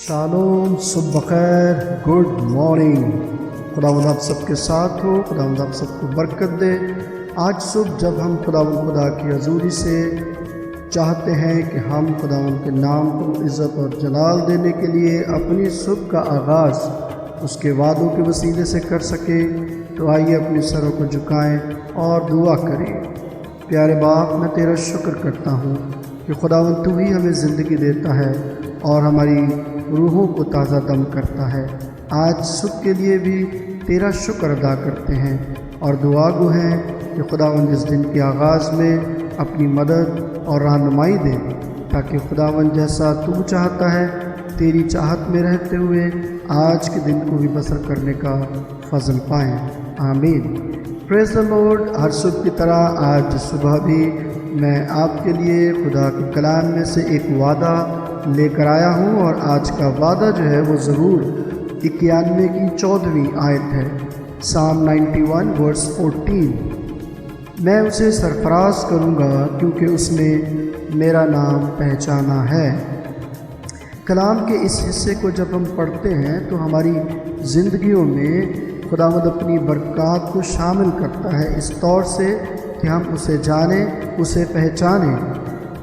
Shalom, صبح بخیر، good morning. خداوند آپ سب کے ساتھ ہو، خداوند آپ سب کو برکت دے۔ آج صبح جب ہم خداوند خدا کی حضوری سے چاہتے ہیں کہ ہم خداوند کے نام کو عزت اور جلال دینے کے لیے اپنی صبح کا آغاز اس کے وعدوں کے وسیلے سے کر سکیں، تو آئیے اپنے سروں کو جھکائیں اور دعا کریں۔ پیارے باپ، میں تیرا شکر کرتا ہوں کہ خداوند تو ہی ہمیں زندگی دیتا ہے اور ہماری روحوں کو تازہ دم کرتا ہے۔ آج صبح کے لیے بھی تیرا شکر ادا کرتے ہیں اور دعا گو ہیں کہ خداوند اس دن کے آغاز میں اپنی مدد اور رہنمائی دے، تاکہ خداوند جیسا تو چاہتا ہے تیری چاہت میں رہتے ہوئے آج کے دن کو بھی بسر کرنے کا فضل پائیں۔ آمین۔ Praise the lord. ہر صبح کی طرح آج صبح بھی میں آپ کے لیے خدا کے کلام میں سے ایک وعدہ لے کر آیا ہوں، اور آج کا وعدہ جو ہے وہ ضرور 91 کی 14ویں آیت ہے، Psalm 91 verse 14۔ میں اسے سرفراز کروں گا کیونکہ اس نے میرا نام پہچانا ہے۔ کلام کے اس حصے کو جب ہم پڑھتے ہیں تو ہماری زندگیوں میں خداوند اپنی برکات کو شامل کرتا ہے، اس طور سے کہ ہم اسے جانیں، اسے پہچانیں۔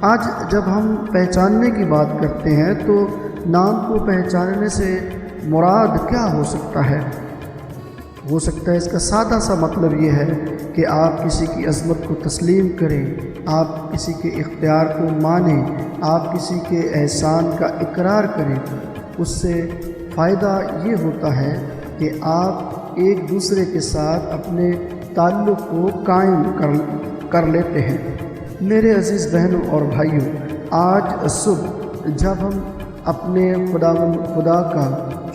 آج جب ہم پہچاننے کی بات کرتے ہیں تو نام کو پہچاننے سے مراد کیا ہو سکتا ہے؟ ہو سکتا ہے اس کا سادہ سا مطلب یہ ہے کہ آپ کسی کی عظمت کو تسلیم کریں، آپ کسی کے اختیار کو مانیں، آپ کسی کے احسان کا اقرار کریں۔ اس سے فائدہ یہ ہوتا ہے کہ آپ ایک دوسرے کے ساتھ اپنے تعلق کو قائم کر لیتے ہیں۔ میرے عزیز بہنوں اور بھائیوں، آج صبح جب ہم اپنے خدا کا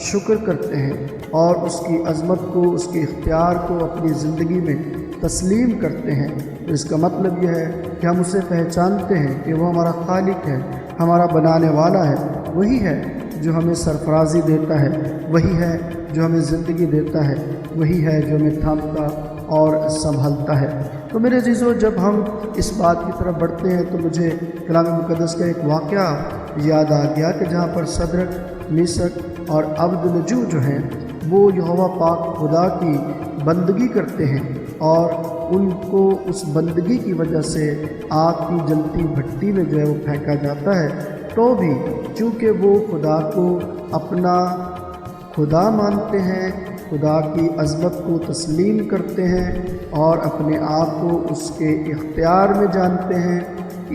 شکر کرتے ہیں اور اس کی عظمت کو، اس کے اختیار کو اپنی زندگی میں تسلیم کرتے ہیں، تو اس کا مطلب یہ ہے کہ ہم اسے پہچانتے ہیں کہ وہ ہمارا خالق ہے، ہمارا بنانے والا ہے، وہی ہے جو ہمیں سرفرازی دیتا ہے، وہی ہے جو ہمیں زندگی دیتا ہے، وہی ہے جو ہمیں تھامتا اور سنبھالتا ہے۔ تو میرے عزیزو، جب ہم اس بات کی طرف بڑھتے ہیں تو مجھے کلام مقدس کا ایک واقعہ یاد آ گیا کہ جہاں پر صدرک، میثق اور عبدالنجو جو ہیں وہ یہوہ پاک خدا کی بندگی کرتے ہیں، اور ان کو اس بندگی کی وجہ سے آگ کی جلتی بھٹی میں جو ہے وہ پھینکا جاتا ہے، تو بھی چونکہ وہ خدا کو اپنا خدا مانتے ہیں، خدا کی عظمت کو تسلیم کرتے ہیں اور اپنے آپ کو اس کے اختیار میں جانتے ہیں،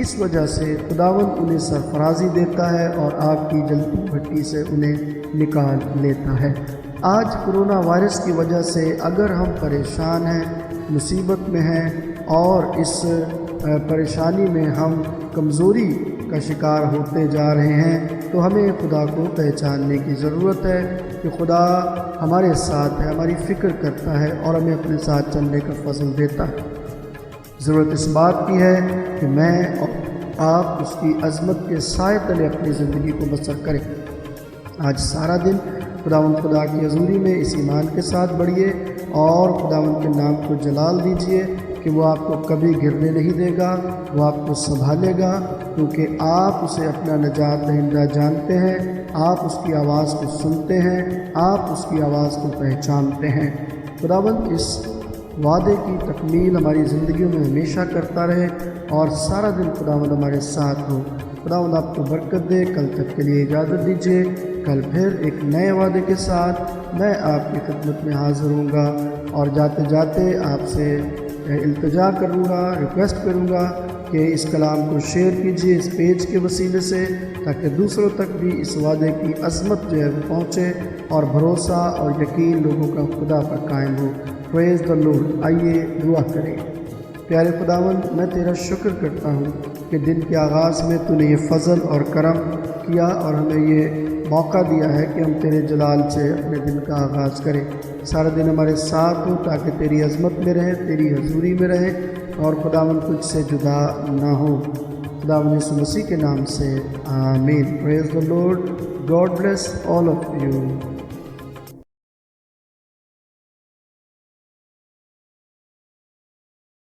اس وجہ سے خداوند انہیں سرفرازی دیتا ہے اور آگ کی جلتی بھٹی سے انہیں نکال لیتا ہے۔ آج کرونا وائرس کی وجہ سے اگر ہم پریشان ہیں، مصیبت میں ہیں، اور اس پریشانی میں ہم کمزوری کا شکار ہوتے جا رہے ہیں، تو ہمیں خدا کو پہچاننے کی ضرورت ہے کہ خدا ہمارے ساتھ ہے، ہماری فکر کرتا ہے اور ہمیں اپنے ساتھ چلنے کا فضل دیتا ہے۔ ضرورت اس بات کی ہے کہ میں اور آپ اس کی عظمت کے سائے تلے اپنی زندگی کو بسر کریں۔ آج سارا دن خداوند خدا کی حضوری میں اس ایمان کے ساتھ بڑھیے اور خداوند کے نام کو جلال دیجیے کہ وہ آپ کو کبھی گرنے نہیں دے گا، وہ آپ کو سنبھالے گا، کیونکہ آپ اسے اپنا نجات دہندہ جانتے ہیں، آپ اس کی آواز کو سنتے ہیں، آپ اس کی آواز کو پہچانتے ہیں۔ خداوند اس وعدے کی تکمیل ہماری زندگیوں میں ہمیشہ کرتا رہے اور سارا دن خداوند ہمارے ساتھ ہو۔ خداوند آپ کو برکت دے۔ کل تک کے لیے اجازت دیجیے، کل پھر ایک نئے وعدے کے ساتھ میں آپ کی خدمت میں حاضر ہوں گا، اور جاتے جاتے آپ سے التجا کروں گا، ریکویسٹ کروں گا کہ اس کلام کو شیئر کیجیے اس پیج کے وسیلے سے، تاکہ دوسروں تک بھی اس وعدے کی عظمت جو ہے وہ پہنچے اور بھروسہ اور یقین لوگوں کا خدا پر قائم ہو۔ پریز دی لارڈ۔ آئیے دعا کریں۔ پیارے خداوند، میں تیرا شکر کرتا ہوں کہ دن کے آغاز میں تو نے یہ فضل اور کرم کیا اور ہمیں یہ موقع دیا ہے کہ ہم تیرے جلال سے اپنے دن کا آغاز کریں۔ سارا دن ہمارے ساتھ ہو تاکہ تیری عظمت میں رہے، تیری حضوری میں رہے، اور خداوند تجھ سے جدا نہ ہو۔ خداوند یسوع مسیح کے نام سے آمین۔ Praise the Lord. God bless all of you.